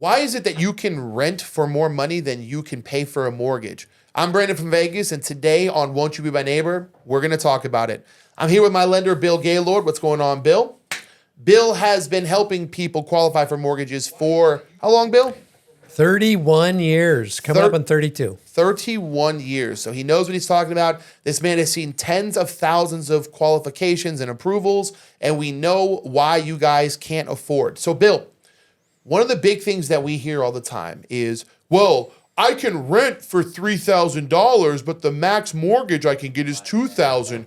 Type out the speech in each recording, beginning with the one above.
Why is it that you can rent for more money than you can pay for a mortgage? I'm Brandon from Vegas, and today on Won't You Be My Neighbor, we're going to talk about it. I'm here with my lender, Bill Gaylord. What's going on, Bill? Bill has been helping people qualify for mortgages for how long, Bill? 31 years, coming up on 32. 31 years. So he knows what he's talking about. This man has seen tens of thousands of qualifications and approvals, and we know why you guys can't afford. So, Bill, one of the big things that we hear all the time is, well, I can rent for $3,000, but the max mortgage I can get is $2,000.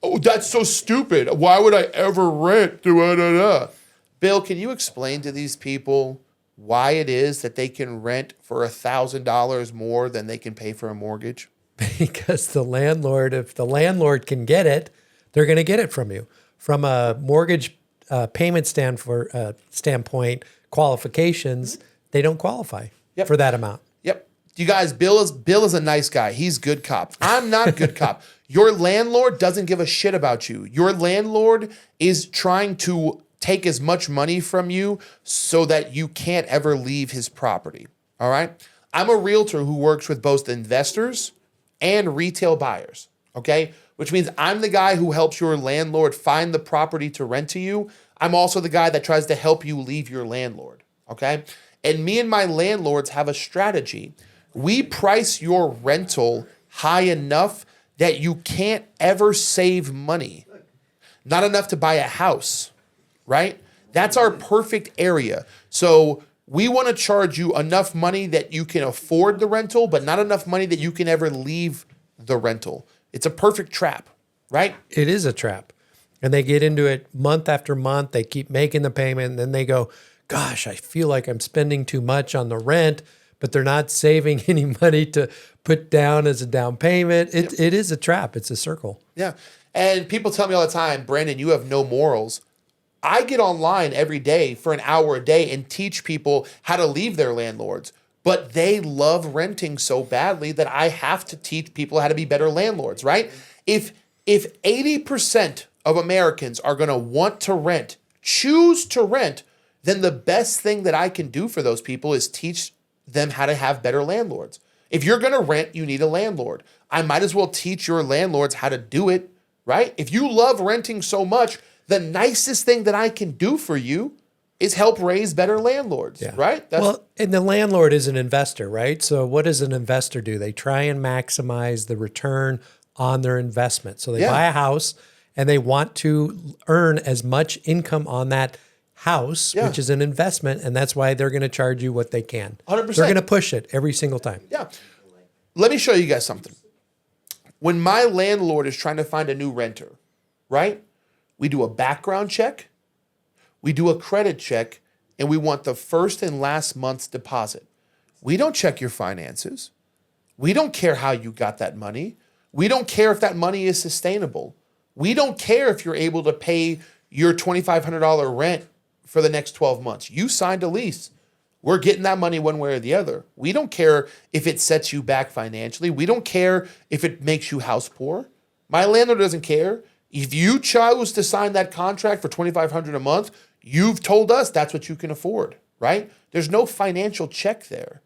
Oh, that's so stupid. Why would I ever rent? Bill, can you explain to these people why it is that they can rent for $1,000 more than they can pay for a mortgage? Because the landlord, if the landlord can get it, they're going to get it from you. From a mortgage payment standpoint, qualifications, they don't qualify for that amount. Yep. You guys, Bill is a nice guy. He's good cop. I'm not good cop. Your landlord doesn't give a shit about you. Your landlord is trying to take as much money from you so that you can't ever leave his property. All right? I'm a realtor who works with both investors and retail buyers, okay? Which means I'm the guy who helps your landlord find the property to rent to you. I'm also the guy that tries to help you leave your landlord, okay? And me and my landlords have a strategy. We price your rental high enough that you can't ever save money. Not enough to buy a house, right? That's our perfect area. So we want to charge you enough money that you can afford the rental, but not enough money that you can ever leave the rental. It's a perfect trap, right? It is a trap. And they get into it month after month. They keep making the payment. And then they go, gosh, I feel like I'm spending too much on the rent, but they're not saving any money to put down as a down payment. It is a trap. It's a circle. Yeah. And people tell me all the time, Brandon, you have no morals. I get online every day for an hour a day and teach people how to leave their landlords. But they love renting so badly that I have to teach people how to be better landlords, right? If 80% of Americans are going to want to rent, choose to rent, then the best thing that I can do for those people is teach them how to have better landlords. If you're going to rent, you need a landlord. I might as well teach your landlords how to do it, right? If you love renting so much, the nicest thing that I can do for you is help raise better landlords, right? And the landlord is an investor, right? So what does an investor do? They try and maximize the return on their investment. So they buy a house and they want to earn as much income on that house, which is an investment, and that's why they're going to charge you what they can. 100%. They're going to push it every single time. Yeah. Let me show you guys something. When my landlord is trying to find a new renter, right? We do a background check, we do a credit check, and we want the first and last month's deposit. We don't check your finances. We don't care how you got that money. We don't care if that money is sustainable. We don't care if you're able to pay your $2,500 rent for the next 12 months. You signed a lease. We're getting that money one way or the other. We don't care if it sets you back financially. We don't care if it makes you house poor. My landlord doesn't care. If you chose to sign that contract for $2,500 a month, you've told us that's what you can afford, right? There's no financial check there.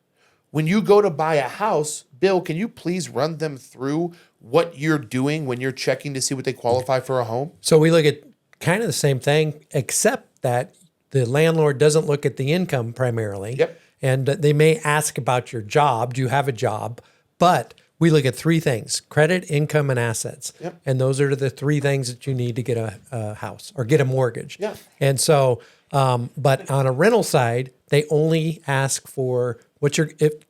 When you go to buy a house, Bill, can you please run them through what you're doing when you're checking to see what they qualify for a home? So we look at kind of the same thing, except that the landlord doesn't look at the income primarily. Yep. And they may ask about your job. Do you have a job? But we look at three things: credit, income, and assets. Yep. And those are the three things that you need to get a house or get a mortgage. Yeah. And so, but on a rental side, they only ask for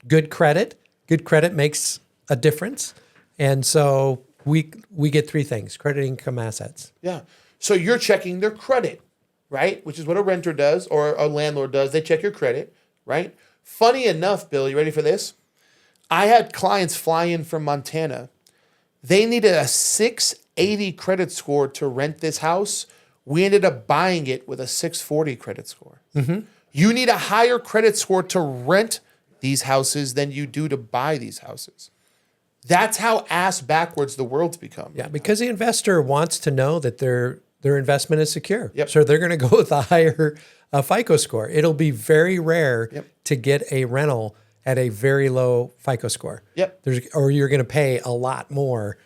good credit. Good credit makes a difference. And so we get three things: credit, income, assets. Yeah. So you're checking their credit, right? Which is what a renter does or a landlord does. They check your credit, right? Funny enough, Bill, you ready for this? I had clients fly in from Montana. They needed a 680 credit score to rent this house. We ended up buying it with a 640 credit score. Mm-hmm. You need a higher credit score to rent these houses than you do to buy these houses. That's how ass backwards the world's become. Yeah, because the investor wants to know that their investment is secure. Yep. So they're going to go with a higher FICO score. It'll be very rare to get a rental at a very low FICO score. Yep. Or you're going to pay a lot more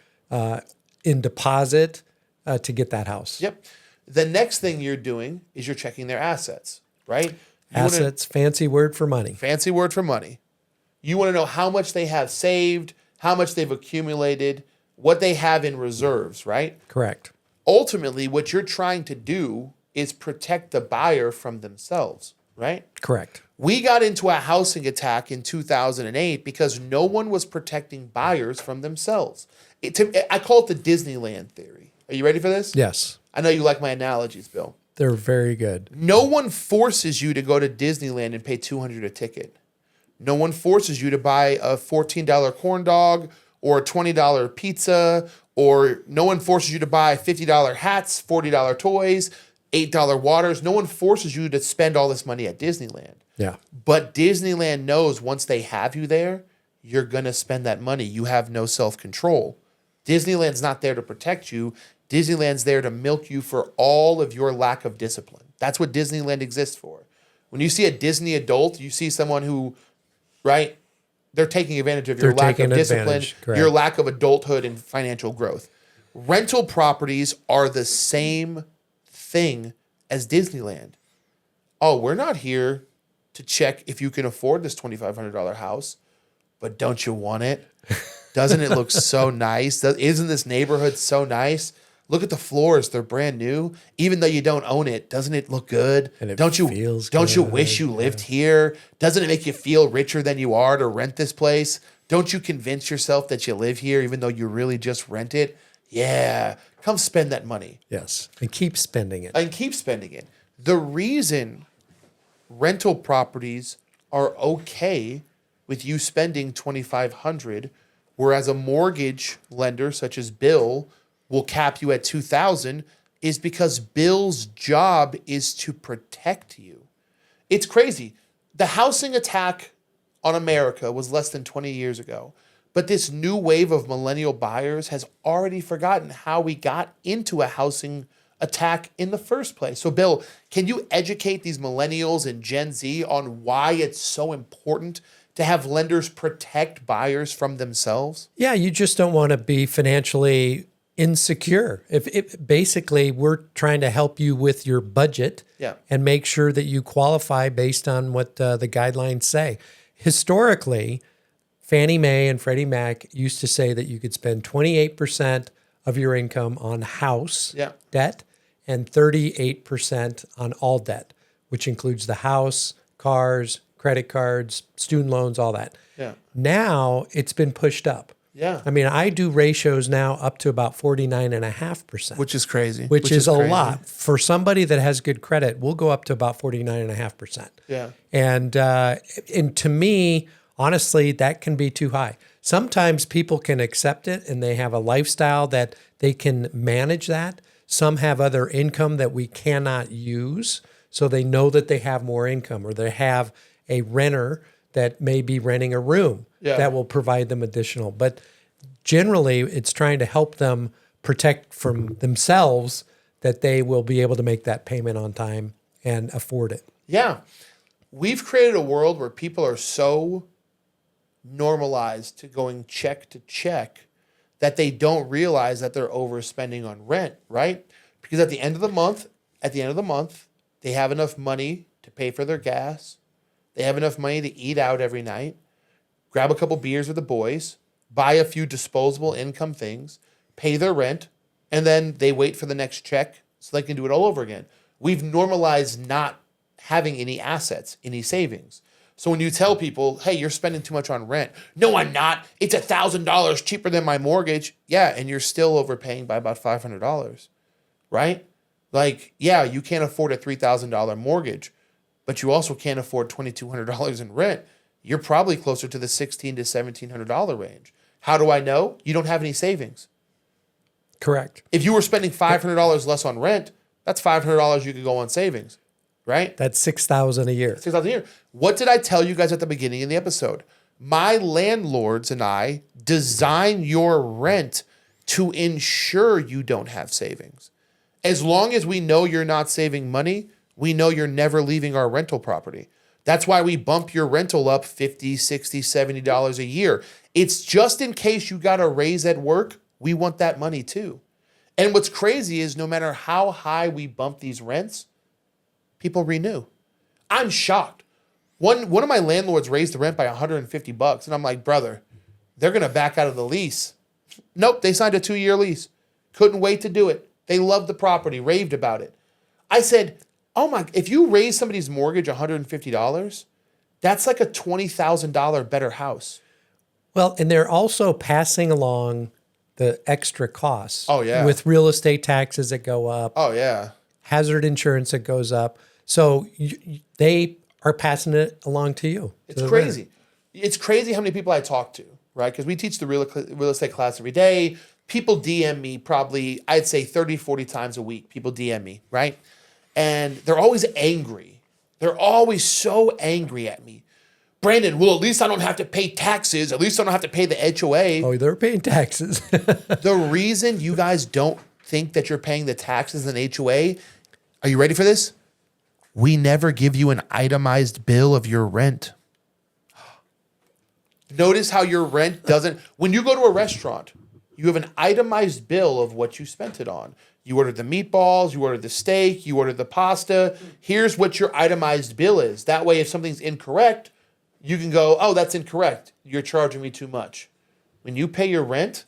in deposit to get that house. Yep. The next thing you're doing is you're checking their assets, right? Assets, fancy word for money. Fancy word for money. You want to know how much they have saved, how much they've accumulated, what they have in reserves, right? Correct. Ultimately, what you're trying to do is protect the buyer from themselves, right? Correct. We got into a housing attack in 2008 because no one was protecting buyers from themselves. I call it the Disneyland theory. Are you ready for this? Yes. I know you like my analogies, Bill. They're very good. No one forces you to go to Disneyland and pay $200 a ticket. No one forces you to buy a $14 corn dog or a $20 pizza, or no one forces you to buy $50 hats, $40 toys, $8 waters. No one forces you to spend all this money at Disneyland. Yeah. But Disneyland knows once they have you there, you're going to spend that money. You have no self-control. Disneyland's not there to protect you. Disneyland's there to milk you for all of your lack of discipline. That's what Disneyland exists for. When you see a Disney adult, you see someone who, right, they're taking advantage of your lack of discipline, your lack of adulthood and financial growth. Rental properties are the same thing as Disneyland. Oh, we're not here to check if you can afford this $2,500 house, but don't you want it? Doesn't it look so nice? Isn't this neighborhood so nice? Look at the floors; they're brand new. Even though you don't own it, doesn't it look good? And don't you wish you lived here? Doesn't it make you feel richer than you are to rent this place? Don't you convince yourself that you live here even though you really just rent it? Yeah, come spend that money. Yes, and keep spending it. The reason rental properties are okay with you spending $2,500, whereas a mortgage lender such as Bill will cap you at $2,000, is because Bill's job is to protect you. It's crazy. The housing attack on America was less than 20 years ago, but this new wave of millennial buyers has already forgotten how we got into a housing attack in the first place. So, Bill, can you educate these millennials and Gen Z on why it's so important to have lenders protect buyers from themselves? Yeah, you just don't want to be financially insecure. Basically, we're trying to help you with your budget and make sure that you qualify based on what the guidelines say. Historically, Fannie Mae and Freddie Mac used to say that you could spend 28% of your income on house debt and 38% on all debt, which includes the house, cars, credit cards, student loans, all that. Yeah. Now it's been pushed up. Yeah. I mean, I do ratios now up to about 49.5%. Which is crazy. Which is a lot. For somebody that has good credit, we'll go up to about 49.5%. Yeah. And to me, honestly, that can be too high. Sometimes people can accept it and they have a lifestyle that they can manage that. Some have other income that we cannot use. So they know that they have more income, or they have a renter that may be renting a room that will provide them additional. But generally, it's trying to help them protect from themselves that they will be able to make that payment on time and afford it. Yeah. We've created a world where people are so normalized to going check to check that they don't realize that they're overspending on rent, right? Because at the end of the month, they have enough money to pay for their gas. They have enough money to eat out every night, grab a couple beers with the boys, buy a few disposable income things, pay their rent, and then they wait for the next check so they can do it all over again. We've normalized not having any assets, any savings. So when you tell people, hey, you're spending too much on rent. No, I'm not. It's $1,000 cheaper than my mortgage. Yeah, and you're still overpaying by about $500, right? Like, yeah, you can't afford a $3,000 mortgage, but you also can't afford $2,200 in rent. You're probably closer to the $1,600 to $1,700 range. How do I know? You don't have any savings. Correct. If you were spending $500 less on rent, that's $500 you could go on savings, right? That's $6,000 a year. $6,000 a year. What did I tell you guys at the beginning of the episode? My landlords and I design your rent to ensure you don't have savings. As long as we know you're not saving money, we know you're never leaving our rental property. That's why we bump your rental up $50, $60, $70 a year. It's just in case you got a raise at work, we want that money too. And what's crazy is no matter how high we bump these rents, people renew. I'm shocked. One of my landlords raised the rent by $150, and I'm like, brother, they're going to back out of the lease. Nope, they signed a 2-year lease. Couldn't wait to do it. They loved the property, raved about it. I said, oh my, if you raise somebody's mortgage $150, that's like a $20,000 better house. Well, and they're also passing along the extra costs. Oh, yeah. With real estate taxes that go up. Oh, yeah. Hazard insurance that goes up. So they are passing it along to you. It's crazy. It's crazy how many people I talk to, right? Because we teach the real estate class every day. People DM me probably, I'd say 30, 40 times a week. People DM me, right? And they're always angry. They're always so angry at me. Brandon, well, at least I don't have to pay taxes. At least I don't have to pay the HOA. Oh, they're paying taxes. The reason you guys don't think that you're paying the taxes in HOA, are you ready for this? We never give you an itemized bill of your rent. Notice how your rent doesn't, when you go to a restaurant, you have an itemized bill of what you spent it on. You ordered the meatballs, you ordered the steak, you ordered the pasta. Here's what your itemized bill is. That way, if something's incorrect, you can go, oh, that's incorrect. You're charging me too much. When you pay your rent,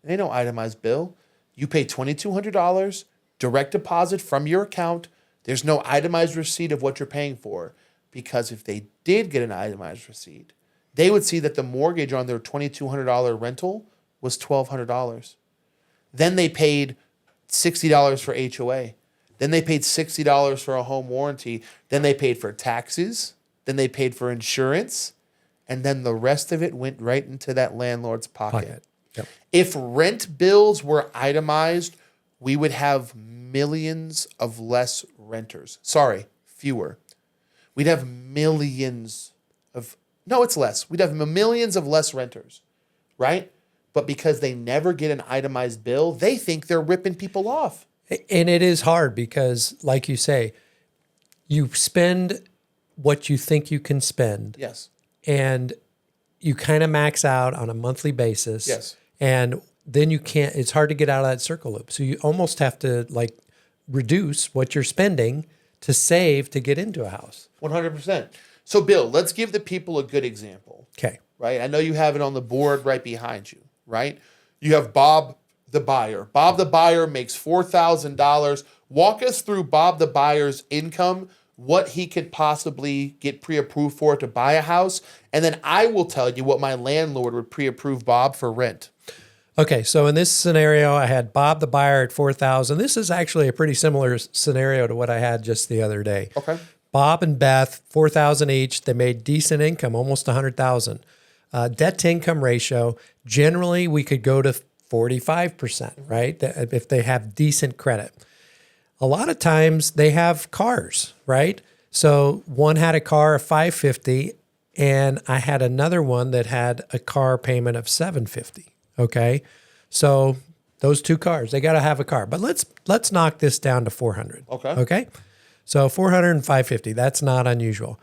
there ain't no itemized bill. You pay $2,200, direct deposit from your account. There's no itemized receipt of what you're paying for. Because if they did get an itemized receipt, they would see that the mortgage on their $2,200 rental was $1,200. Then they paid $60 for HOA. Then they paid $60 for a home warranty. Then they paid for taxes. Then they paid for insurance. And then the rest of it went right into that landlord's pocket. Yep. If rent bills were itemized, we would have millions of less renters. Sorry, fewer. We'd have millions of, no, it's less. We'd have millions of less renters, right? But because they never get an itemized bill, they think they're ripping people off. And it is hard because, like you say, you spend what you think you can spend. Yes. And you kind of max out on a monthly basis. Yes. And then you can't, it's hard to get out of that circle loop. So you almost have to like reduce what you're spending to save to get into a house. 100%. So Bill, let's give the people a good example. Okay. Right? I know you have it on the board right behind you, right? You have Bob the buyer. Bob the buyer makes $4,000. Walk us through Bob the buyer's income, what he could possibly get pre-approved for to buy a house, and then I will tell you what my landlord would pre-approve Bob for rent. Okay, so in this scenario, I had Bob the buyer at $4,000. This is actually a pretty similar scenario to what I had just the other day. Okay. Bob and Beth, $4,000 each. They made decent income, almost $100,000. Debt to income ratio, generally we could go to 45%, right? If they have decent credit. A lot of times they have cars, right? So one had a car of $550, and I had another one that had a car payment of $750. Okay, so those two cars, they got to have a car. But let's knock this down to $400. Okay. Okay, so $400 and $550. That's not unusual.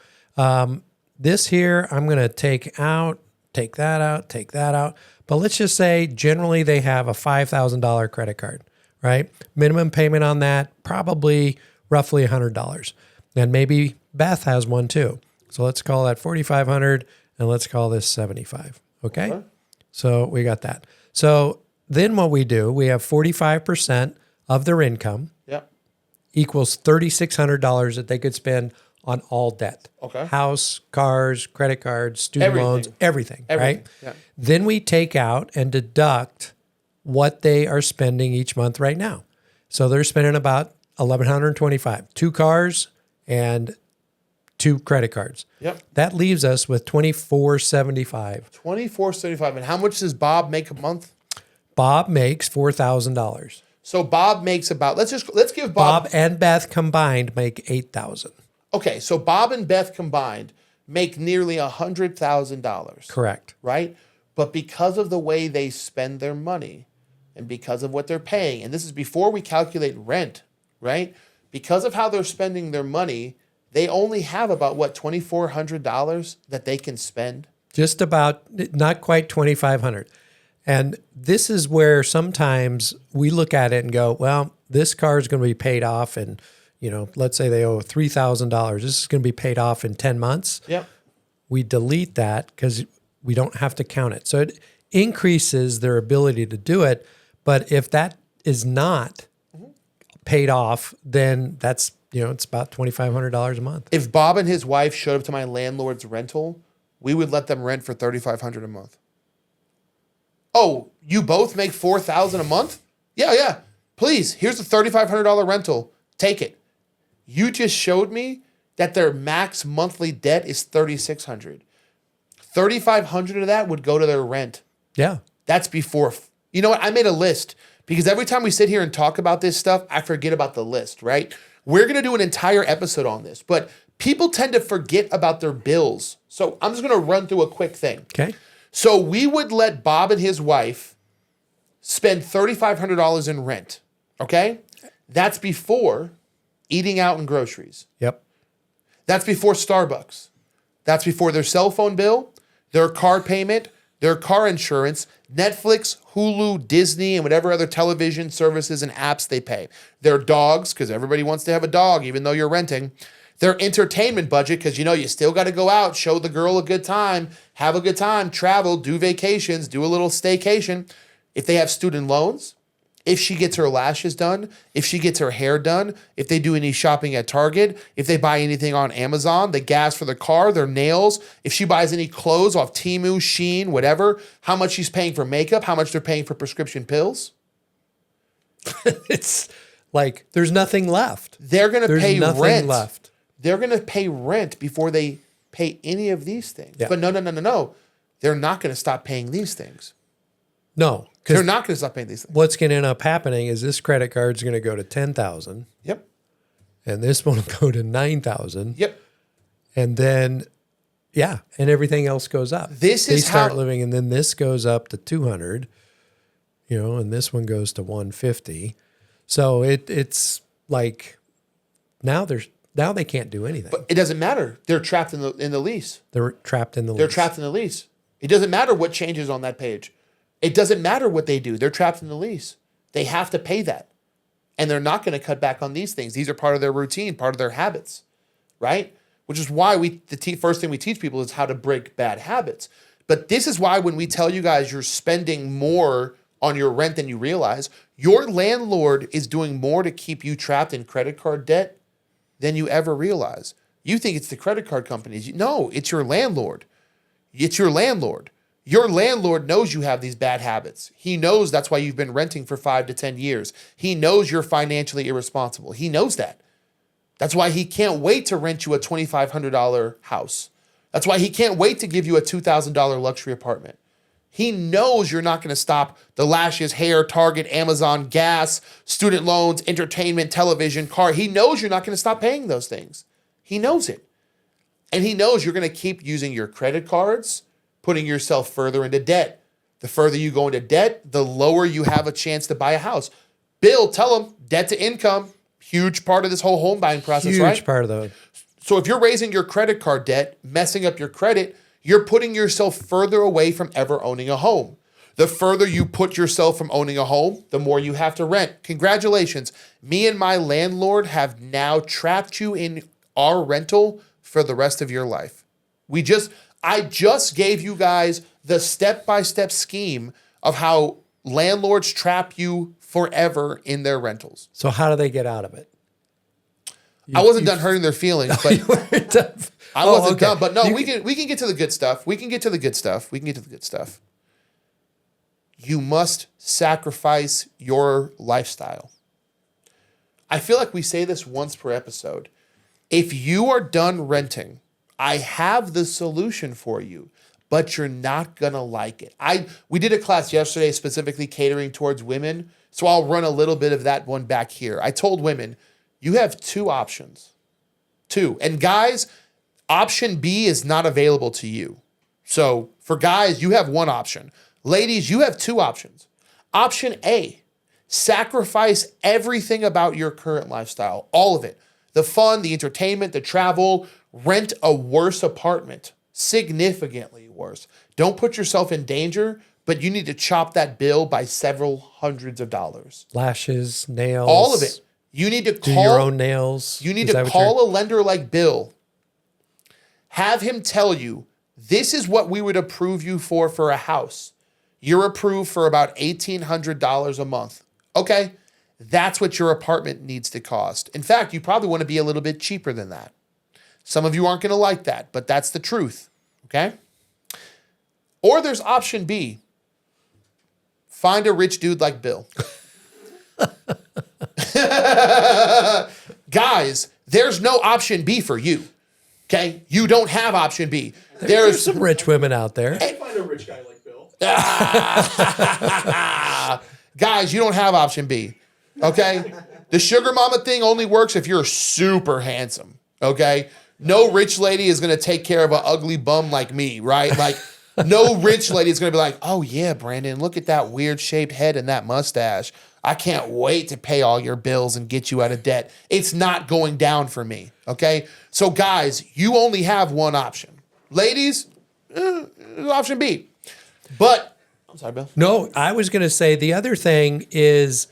This here, I'm going to take out, take that out, take that out. But let's just say generally they have a $5,000 credit card, right? Minimum payment on that, probably roughly $100. And maybe Beth has one too. So let's call that $4,500 and let's call this $75. Okay? So we got that. So then what we do, we have 45% of their income equals $3,600 that they could spend on all debt. Okay. House, cars, credit cards, student loans, everything, right? Yeah. Then we take out and deduct what they are spending each month right now. So they're spending about $1,125, 2 cars and 2 credit cards. Yep. That leaves us with $2,475. $2,475. And how much does Bob make a month? Bob makes $4,000. So Bob makes about, let's give Bob. Bob and Beth combined make $8,000. Okay, so Bob and Beth combined make nearly $100,000. Correct. Right? But because of the way they spend their money, and because of what they're paying, and this is before we calculate rent, right? Because of how they're spending their money, they only have about what, $2,400 that they can spend. Just about, not quite 2,500. And this is where sometimes we look at it and go, well, this car is going to be paid off in, let's say they owe $3,000. This is going to be paid off in 10 months. Yep. We delete that because we don't have to count it. So it increases their ability to do it. But if that is not paid off, then that's, it's about $2,500 a month. If Bob and his wife showed up to my landlord's rental, we would let them rent for $3,500 a month. Oh, you both make $4,000 a month? Yeah. Please, here's a $3,500 rental. Take it. You just showed me that their max monthly debt is $3,600. $3,500 of that would go to their rent. Yeah. That's before. You know what? I made a list because every time we sit here and talk about this stuff, I forget about the list, right? We're going to do an entire episode on this, but people tend to forget about their bills. So I'm just going to run through a quick thing. Okay. So we would let Bob and his wife spend $3,500 in rent, okay? That's before eating out and groceries. Yep. That's before Starbucks. That's before their cell phone bill, their car payment, their car insurance, Netflix, Hulu, Disney, and whatever other television services and apps they pay. Their dogs, because everybody wants to have a dog, even though you're renting. Their entertainment budget, because you still got to go out, show the girl a good time, have a good time, travel, do vacations, do a little staycation. If they have student loans, if she gets her lashes done, if she gets her hair done, if they do any shopping at Target, if they buy anything on Amazon, the gas for the car, their nails, if she buys any clothes off Temu, Shein, whatever, how much she's paying for makeup, how much they're paying for prescription pills. It's like there's nothing left. They're going to pay nothing rent. left. They're going to pay rent before they pay any of these things. Yeah. But no. They're not going to stop paying these things. No. They're not going to stop paying these things. What's going to end up happening is this credit card's going to go to $10,000. Yep. And this one will go to $9,000. Yep. And then, and everything else goes up. They start living, and then this goes up to $200, and this one goes to $150. So it's like now they can't do anything. But it doesn't matter. They're trapped in the lease. They're trapped in the lease. They're trapped in the lease. It doesn't matter what changes on that page. It doesn't matter what they do. They're trapped in the lease. They have to pay that. And they're not going to cut back on these things. These are part of their routine, part of their habits, right? Which is why first thing we teach people is how to break bad habits. But this is why when we tell you guys you're spending more on your rent than you realize, your landlord is doing more to keep you trapped in credit card debt than you ever realize. You think it's the credit card companies. No, it's your landlord. It's your landlord. Your landlord knows you have these bad habits. He knows that's why you've been renting for 5 to 10 years. He knows you're financially irresponsible. He knows that. That's why he can't wait to rent you a $2,500 house. That's why he can't wait to give you a $2,000 luxury apartment. He knows you're not going to stop the lashes, hair, Target, Amazon, gas, student loans, entertainment, television, car. He knows you're not going to stop paying those things. He knows it. And he knows you're going to keep using your credit cards, putting yourself further into debt. The further you go into debt, the lower you have a chance to buy a house. Bill, tell him, debt to income, huge part of this whole home buying process, right? Huge part of the. So if you're raising your credit card debt, messing up your credit, you're putting yourself further away from ever owning a home. The further you put yourself from owning a home, the more you have to rent. Congratulations. Me and my landlord have now trapped you in our rental for the rest of your life. I just gave you guys the step-by-step scheme of how landlords trap you forever in their rentals. So how do they get out of it? I wasn't done hurting their feelings, but I wasn't done. But no, we can get to the good stuff. We can get to the good stuff. You must sacrifice your lifestyle. I feel like we say this once per episode. If you are done renting, I have the solution for you, but you're not going to like it. We did a class yesterday specifically catering towards women, so I'll run a little bit of that one back here. I told women, you have 2 options. 2. And guys, option B is not available to you. So for guys, you have 1 option. Ladies, you have 2 options. Option A, sacrifice everything about your current lifestyle, all of it. The fun, the entertainment, the travel, rent a worse apartment, significantly worse. Don't put yourself in danger, but you need to chop that bill by several hundreds of dollars. Lashes, nails. All of it. You need to Do call your own nails. You need to call a lender like Bill. Have him tell you, this is what we would approve you for a house. You're approved for about $1,800 a month. Okay, that's what your apartment needs to cost. In fact, you probably want to be a little bit cheaper than that. Some of you aren't going to like that, but that's the truth, okay? Or there's option B. Find a rich dude like Bill. Guys, there's no option B for you, okay? You don't have option B. There's some rich women out there. Find a rich guy like Bill. Guys, you don't have option B, okay? The sugar mama thing only works if you're super handsome, okay? No rich lady is going to take care of an ugly bum like me, right? Like, no rich lady is going to be like, oh, yeah, Brandon, look at that weird-shaped head and that mustache. I can't wait to pay all your bills and get you out of debt. It's not going down for me, okay? So, guys, you only have one option. Ladies, option B. But, I'm sorry, Bill. No, I was going to say the other thing is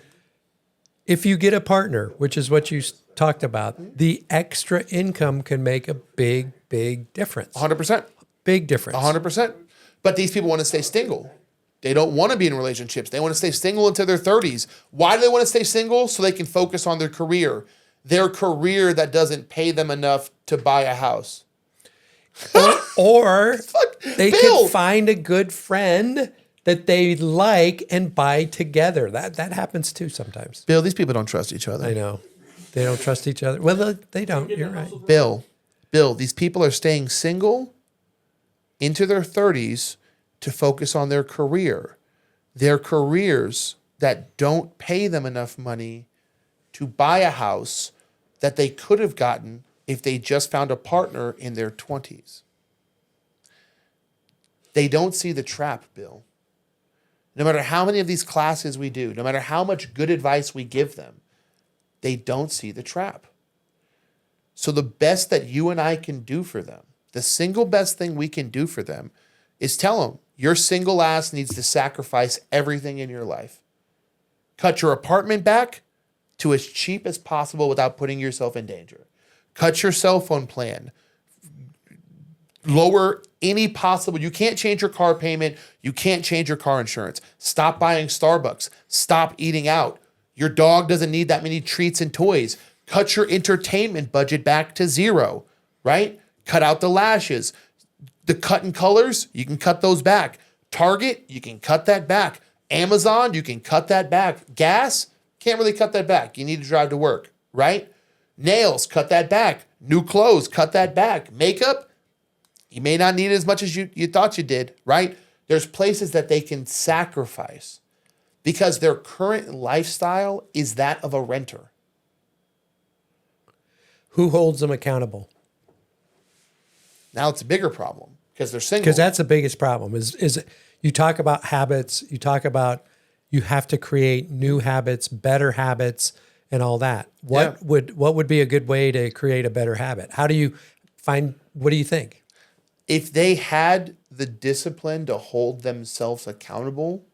if you get a partner, which is what you talked about, the extra income can make a big, big difference. 100%. Big difference. 100%. But these people want to stay single. They don't want to be in relationships. They want to stay single into their 30s. Why do they want to stay single? So they can focus on their career that doesn't pay them enough to buy a house. Or they Bill. could find a good friend that they like and buy together. That happens too sometimes. Bill, these people don't trust each other. I know. They don't trust each other. Well, they don't. You're right. Bill, these people are staying single into their 30s to focus on their career. Their careers that don't pay them enough money to buy a house that they could have gotten if they just found a partner in their 20s. They don't see the trap, Bill. No matter how many of these classes we do, no matter how much good advice we give them, they don't see the trap. So the best that you and I can do for them, the single best thing we can do for them is tell them, your single ass needs to sacrifice everything in your life. Cut your apartment back to as cheap as possible without putting yourself in danger. Cut your cell phone plan. Lower any possible. You can't change your car payment. You can't change your car insurance. Stop buying Starbucks. Stop eating out. Your dog doesn't need that many treats and toys. Cut your entertainment budget back to zero, right? Cut out the lashes. The cut and colors, you can cut those back. Target, you can cut that back. Amazon, you can cut that back. Gas, can't really cut that back. You need to drive to work, right? Nails, cut that back. New clothes, cut that back. Makeup, you may not need as much as you thought you did, right? There's places that they can sacrifice because their current lifestyle is that of a renter. Who holds them accountable? Now it's a bigger problem because they're single. Because that's the biggest problem is you talk about habits, you talk about you have to create new habits, better habits, and all that. What would be a good way to create a better habit? How do you find, what do you think? If they had the discipline to hold themselves accountable,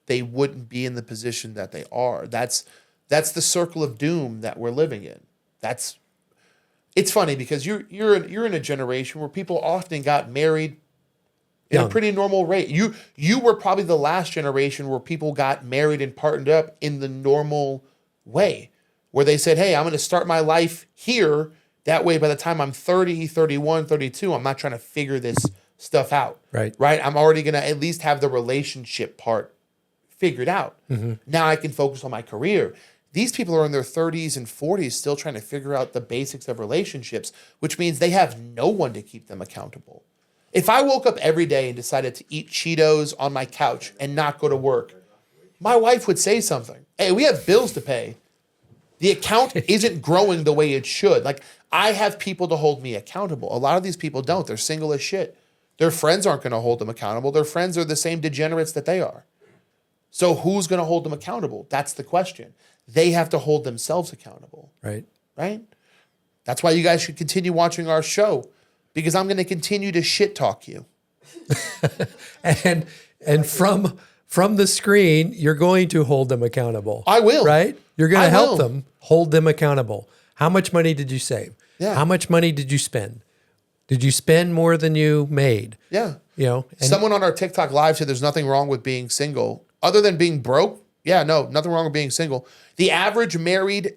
they wouldn't be in the position that they are. That's the circle of doom that we're living in. It's funny because you're in a generation where people often got married in a pretty normal rate. You were probably the last generation where people got married and partnered up in the normal way, where they said, hey, I'm going to start my life here. That way, by the time I'm 30, 31, 32, I'm not trying to figure this stuff out. Right. I'm already going to at least have the relationship part figured out. Mm-hmm. Now I can focus on my career. These people are in their 30s and 40s still trying to figure out the basics of relationships, which means they have no one to keep them accountable. If I woke up every day and decided to eat Cheetos on my couch and not go to work, my wife would say something. Hey, we have bills to pay. The account isn't growing the way it should. Like, I have people to hold me accountable. A lot of these people don't. They're single as shit. Their friends aren't going to hold them accountable. Their friends are the same degenerates that they are. So who's going to hold them accountable? That's the question. They have to hold themselves accountable. Right. Right? That's why you guys should continue watching our show, because I'm going to continue to shit talk you. And from the screen, you're going to hold them accountable. I will. Right? You're going to help will. them hold them accountable. How much money did you save? Yeah. How much money did you spend? Did you spend more than you made? Yeah. You know, and Someone on our TikTok live said there's nothing wrong with being single other than being broke. Yeah, no, nothing wrong with being single. The average married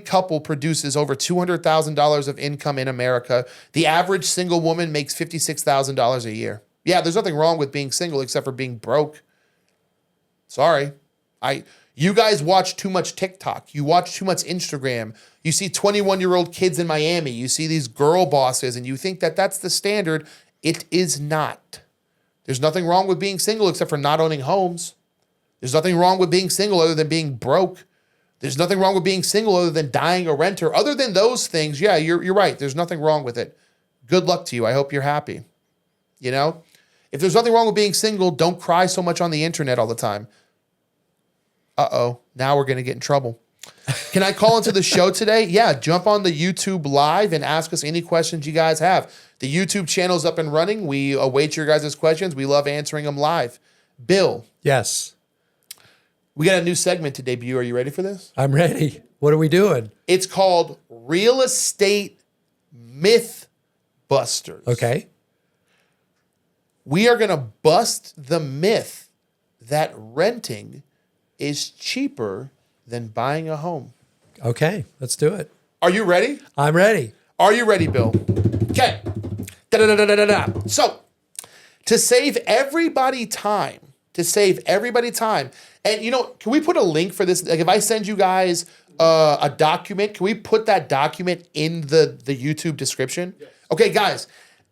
couple produces over $200,000 of income in America. The average single woman makes $56,000 a year. Yeah, there's nothing wrong with being single except for being broke. Sorry. You guys watch too much TikTok. You watch too much Instagram. You see 21-year-old kids in Miami. You see these girl bosses, and you think that that's the standard. It is not. There's nothing wrong with being single except for not owning homes. There's nothing wrong with being single other than being broke. There's nothing wrong with being single other than dying a renter. Other than those things, yeah, you're right. There's nothing wrong with it. Good luck to you. I hope you're happy. You know? If there's nothing wrong with being single, don't cry so much on the internet all the time. Uh-oh. Now we're going to get in trouble. Can I call into the show today? Yeah, jump on the YouTube live and ask us any questions you guys have. The YouTube channel's up and running. We await your guys' questions. We love answering them live. Bill. yes, We got a new segment to debut. Are you ready for this? I'm ready. What are we doing? It's called Real Estate Myth Busters. Okay. We are going to bust the myth that renting is cheaper than buying a home. Okay. Let's do it. Are you ready? I'm ready. Are you ready, Bill? Okay. Da-da-da-da-da-da. So, to save everybody time, and you know, can we put a link for this? Like if I send you guys a document, can we put that document in the YouTube description? Yes. Okay, guys,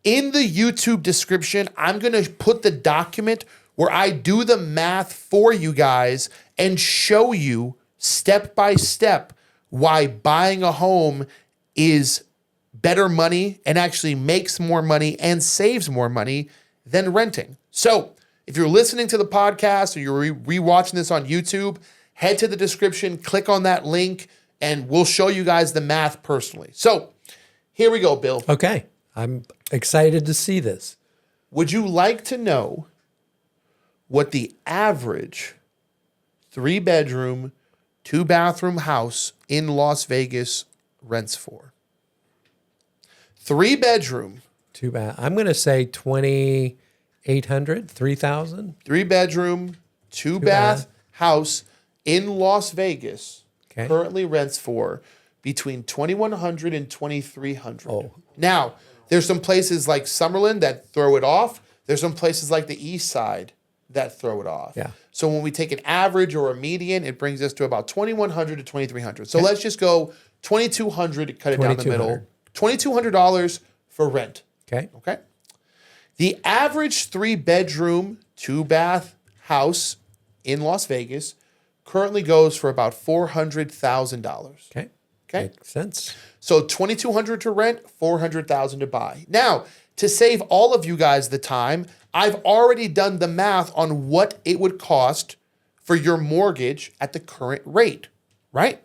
in the YouTube description, I'm going to put the document where I do the math for you guys and show you step by step why buying a home is better money and actually makes more money and saves more money than renting. So if you're listening to the podcast or you're rewatching this on YouTube, head to the description, click on that link, and we'll show you guys the math personally. So here we go, Bill. Okay. I'm excited to see this. Would you like to know what the average 3-bedroom, 2-bathroom house in Las Vegas rents for? 3-bedroom. Too bad. I'm going to say 2,800, 3,000. 3-bedroom, 2-bath house in Las Vegas currently rents for between $2,100 and $2,300. Oh. Now, there's some places like Summerlin that throw it off. There's some places like the East Side that throw it off. Yeah. So when we take an average or a median, it brings us to about $2,100 to $2,300. So let's just go $2,200 to cut it down the middle. $2,200 for rent. Okay. Okay. The average 3-bedroom, 2-bath house in Las Vegas currently goes for about $400,000. Okay. Okay. Makes sense. So $2,200 to rent, $400,000 to buy. Now, to save all of you guys the time, I've already done the math on what it would cost for your mortgage at the current rate, right?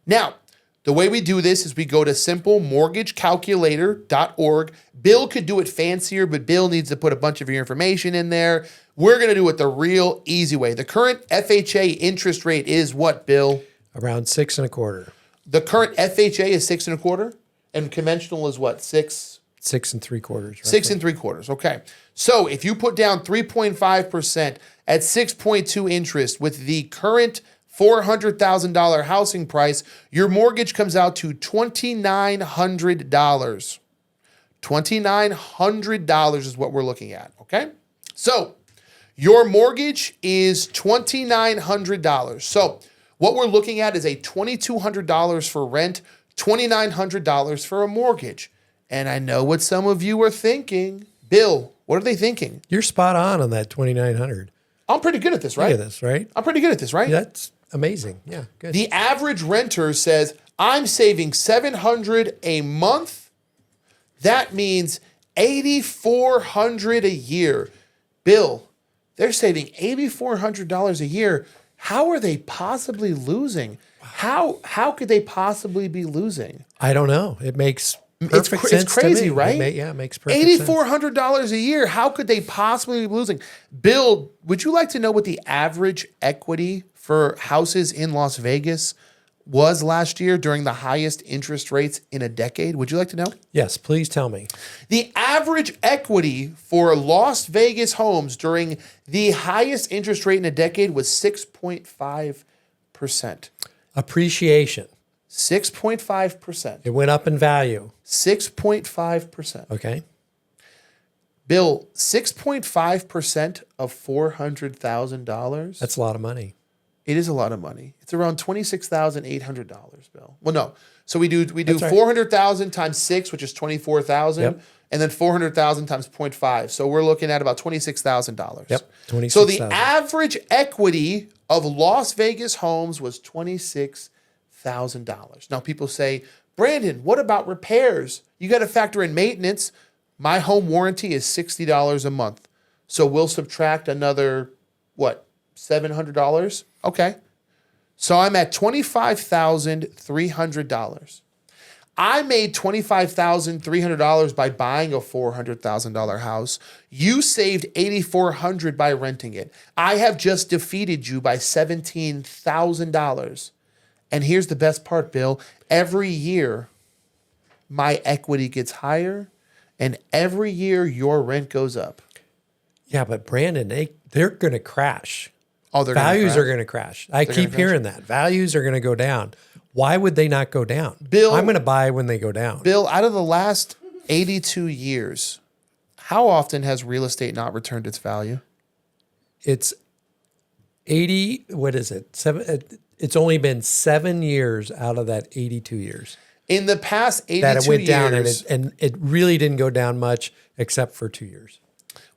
Now, the way we do this is we go to simplemortgagecalculator.org. Bill could do it fancier, but Bill needs to put a bunch of your information in there. We're going to do it the real easy way. The current FHA interest rate is what, Bill? Around 6.25. The current FHA is 6.25, and conventional is what? 6? 6.75. Roughly. 6.75. Okay. So if you put down 3.5% at 6.2 interest with the current $400,000 housing price, your mortgage comes out to $2,900. $2,900 is what we're looking at. Okay. So your mortgage is $2,900. So what we're looking at is a $2,200 for rent, $2,900 for a mortgage. And I know what some of you are thinking. Bill, what are they thinking? You're spot on that 2,900. I'm pretty good at this, right? Look at this, right? I'm pretty good at this, right? That's amazing. Yeah, good. The average renter says, I'm saving $700 a month. That means $8,400 a year. Bill, They're saving $8,400 a year. How are they possibly losing? How could they possibly be losing? I don't know. It makes perfect sense. It's crazy, to me. right? It makes perfect sense. $8,400 a year. How could they possibly be losing? Bill, would you like to know what the average equity for houses in Las Vegas was last year during the highest interest rates in a decade? Would you like to know? Yes, please tell me. The average equity for Las Vegas homes during the highest interest rate in a decade was 6.5%. Appreciation. 6.5%. It went up in value. 6.5%. Okay. Bill, 6.5% of $400,000. That's a lot of money. It is a lot of money. It's around $26,800, Bill. Well, no. So we do That's right. 400,000 times 6, which is 24,000, Yep. and then 400,000 times 0.5. So we're looking at about $26,000. Yep. So the 26,000. average equity of Las Vegas homes was $26,000. Now people say, Brandon, what about repairs? You got to factor in maintenance. My home warranty is $60 a month. So we'll subtract another, what, $700? Okay. So I'm at $25,300. I made $25,300 by buying a $400,000 house. You saved $8,400 by renting it. I have just defeated you by $17,000. And here's the best part, Bill. Every year, my equity gets higher, and every year your rent goes up. Yeah, but Brandon, they're going to crash. Oh, they're Values are going to crash. I keep hearing that. Values are going to go down. Why would they not go down? Bill, I'm going to buy when they go down. Bill, out of the last 82 years, how often has real estate not returned its value? It's 80, what is it? It's only been 7 years out of that 82 years. In the past 82 that it went years, down, and it really didn't go down much except for 2 years.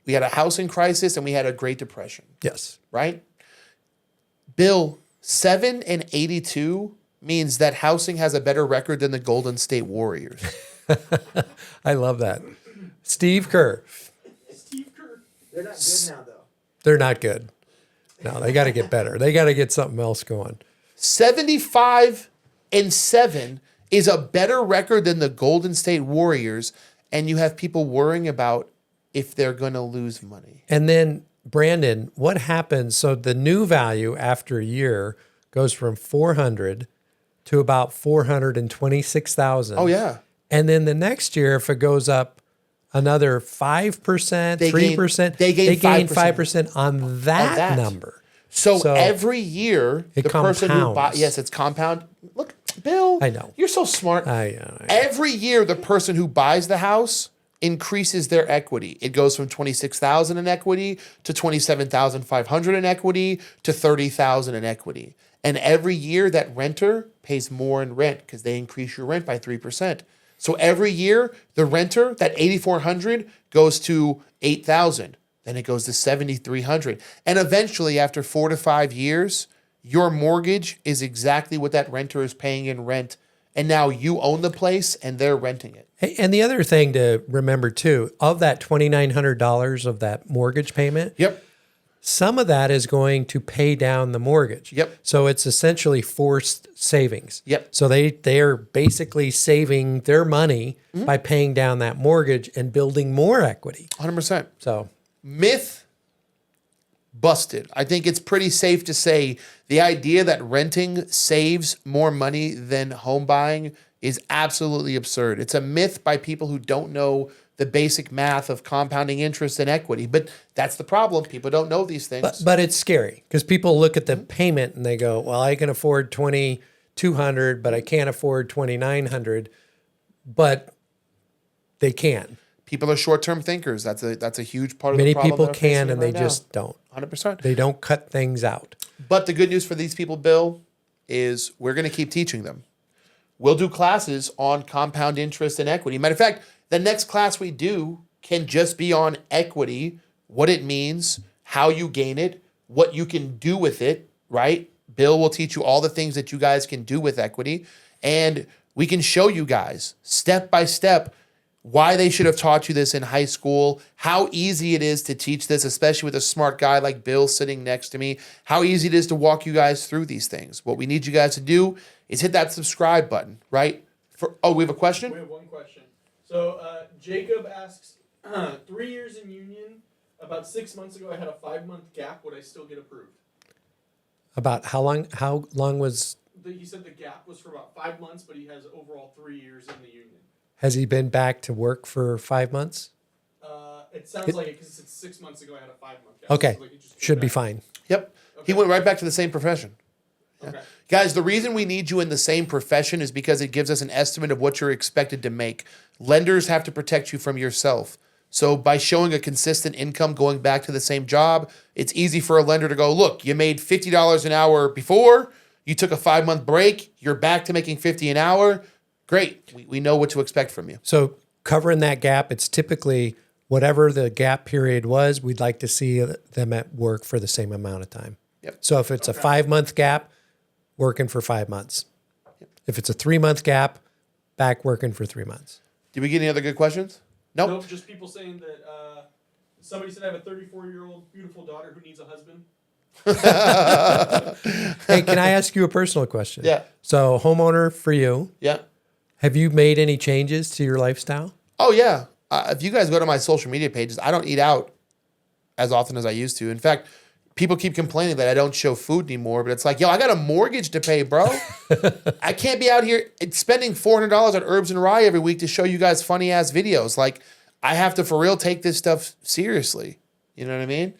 We had a housing crisis and we had a Great Depression. Yes. Right? Bill, 7 and 82 means that housing has a better record than the Golden State Warriors. I love that. Steve Kerr. They're not good now, though. They're not good. No, they got to get better. They got to get something else going. 75 and 7 is a better record than the Golden State Warriors, and you have people worrying about if they're going to lose money. And then, Brandon, what happens? So the new value after a year goes from 400 to about 426,000. Oh, yeah. And then the next year, if it goes up another 5%, 3%, they gain 5% on that number. So every year, it the person who buys, compounds. yes, it's compound. Look, Bill, I know. You're so smart. I know. Every year, the person who buys the house increases their equity. It goes from 26,000 in equity to 27,500 in equity to 30,000 in equity. And every year that renter pays more in rent because they increase your rent by 3%. So every year the renter, that 8,400 goes to 8,000. Then it goes to 7,300. And eventually after 4 to 5 years, your mortgage is exactly what that renter is paying in rent. And now you own the place and they're renting it. Hey, and the other thing to remember too, of that $2,900 of that mortgage payment, Yep. some of that is going to pay down the mortgage. Yep. So it's essentially forced savings. Yep. So they are basically saving their money by paying down that mortgage and building more equity. 100%. So Myth busted. I think it's pretty safe to say the idea that renting saves more money than home buying is absolutely absurd. It's a myth by people who don't know the basic math of compounding interest and equity. But that's the problem. People don't know these things. But it's scary because people look at the payment and they go, well, I can afford $2,200, but I can't afford $2,900. But they can. People are short-term thinkers. That's a huge part of Many the problem. people can, and they just don't. 100%. They don't cut things out. But the good news for these people, Bill, is we're going to keep teaching them. We'll do classes on compound interest and equity. Matter of fact, the next class we do can just be on equity, what it means, how you gain it, what you can do with it, right? Bill will teach you all the things that you guys can do with equity. And we can show you guys step by step why they should have taught you this in high school, how easy it is to teach this, especially with a smart guy like Bill sitting next to me, how easy it is to walk you guys through these things. What we need you guys to do is hit that subscribe button, right? We have a question? We have one question. So Jacob asks, 3 years in union, about 6 months ago I had a 5-month gap. Would I still get approved? About how long was... He said the gap was for about 5 months, but he has overall 3 years in the union. Has he been back to work for 5 months? It sounds like it because it's 6 months ago I had a 5-month gap. Okay, So like he just should came be back. fine. Yep. Okay. He went right back to the same profession. Okay. Guys, the reason we need you in the same profession is because it gives us an estimate of what you're expected to make. Lenders have to protect you from yourself. So by showing a consistent income going back to the same job, it's easy for a lender to go, look, you made $50 an hour before, you took a 5-month break, you're back to making $50 an hour. Great. We know what to expect from you. So covering that gap, it's typically whatever the gap period was, we'd like to see them at work for the same amount of time. Yep. So if it's a 5-month gap, working for 5 months. Yep. If it's a 3-month gap, back working for 3 months. Did we get any other good questions? Nope. Just people saying that somebody said I have a 34-year-old beautiful daughter who needs a husband. Hey, can I ask you a personal question? Yeah. So homeowner for you, Yeah. have you made any changes to your lifestyle? Oh, yeah. If you guys go to my social media pages, I don't eat out as often as I used to. In fact, people keep complaining that I don't show food anymore, but it's like, yo, I got a mortgage to pay, bro. I can't be out here spending $400 on herbs and rye every week to show you guys funny ass videos. Like, I have to for real take this stuff seriously. You know what I mean?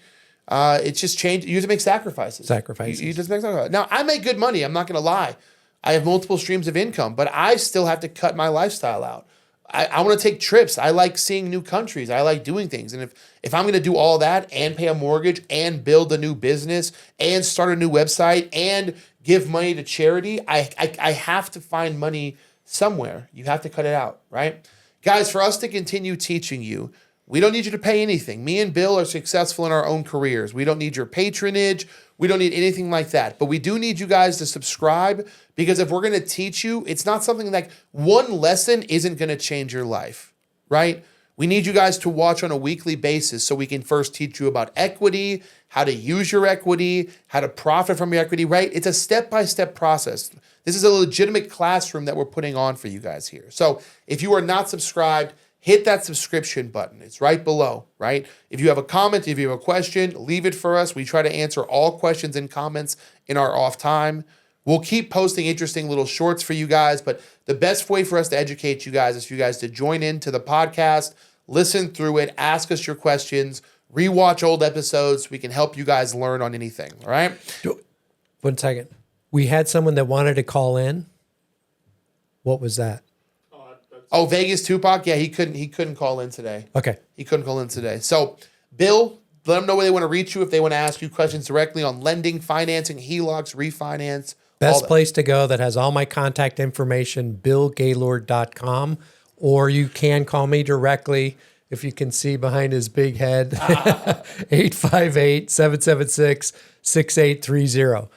It's just changed. You have to make sacrifices. You just make sacrifices. Now, I make good money. I'm not going to lie. I have multiple streams of income, but I still have to cut my lifestyle out. I want to take trips. I like seeing new countries. I like doing things. And if I'm going to do all that and pay a mortgage and build a new business and start a new website and give money to charity, I have to find money somewhere. You have to cut it out, right? Guys, for us to continue teaching you, we don't need you to pay anything. Me and Bill are successful in our own careers. We don't need your patronage. We don't need anything like that. But we do need you guys to subscribe, because if we're going to teach you, it's not something like one lesson isn't going to change your life, right? We need you guys to watch on a weekly basis so we can first teach you about equity, how to use your equity, how to profit from your equity, right? It's a step-by-step process. This is a legitimate classroom that we're putting on for you guys here. So if you are not subscribed, hit that subscription button. It's right below, right? If you have a comment, if you have a question, leave it for us. We try to answer all questions and comments in our off time. We'll keep posting interesting little shorts for you guys, but the best way for us to educate you guys is for you guys to join into the podcast, listen through it, ask us your questions, rewatch old episodes so we can help you guys learn on anything, all right? 1 second. We had someone that wanted to call in. What was that? Oh, Vegas Tupac? Yeah, he couldn't call in today. Okay. He couldn't call in today. So, Bill, let them know where they want to reach you if they want to ask you questions directly on lending, financing, HELOCs, refinance. Best place to go that has all my contact information, BillGaylord.com, or you can call me directly if you can see behind his big head, 858-776-6830.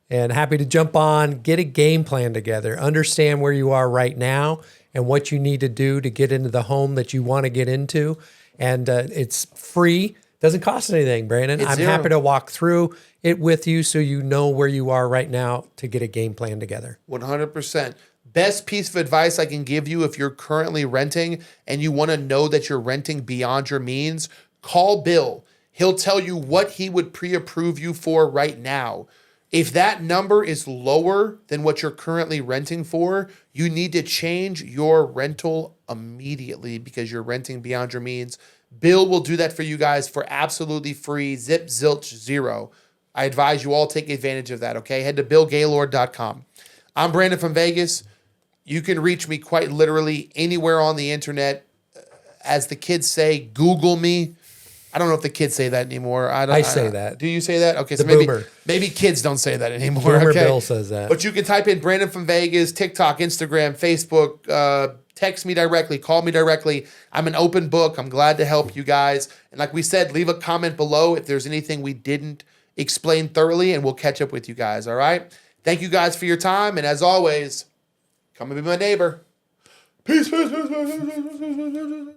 And happy to jump on, get a game plan together, understand where you are right now and what you need to do to get into the home that you want to get into. And it's free. Doesn't cost anything, Brandon. I'm zero. happy to walk through it with you so you know where you are right now to get a game plan together. 100%. Best piece of advice I can give you if you're currently renting and you want to know that you're renting beyond your means, call Bill. He'll tell you what he would pre-approve you for right now. If that number is lower than what you're currently renting for, you need to change your rental immediately because you're renting beyond your means. Bill will do that for you guys for absolutely free, zip, zilch, zero. I advise you all take advantage of that, okay? Head to BillGaylord.com. I'm Brandon from Vegas. You can reach me quite literally anywhere on the internet. As the kids say, Google me. I don't know if the kids say that anymore. I say that. Do you say that? Okay, The so boomer. maybe kids don't say that anymore. Boomer Okay. Bill says that. But you can type in Brandon from Vegas, TikTok, Instagram, Facebook, text me directly, call me directly. I'm an open book. I'm glad to help you guys. And like we said, leave a comment below if there's anything we didn't explain thoroughly, and we'll catch up with you guys, all right? Thank you guys for your time, and as always, come and be my neighbor. Peace.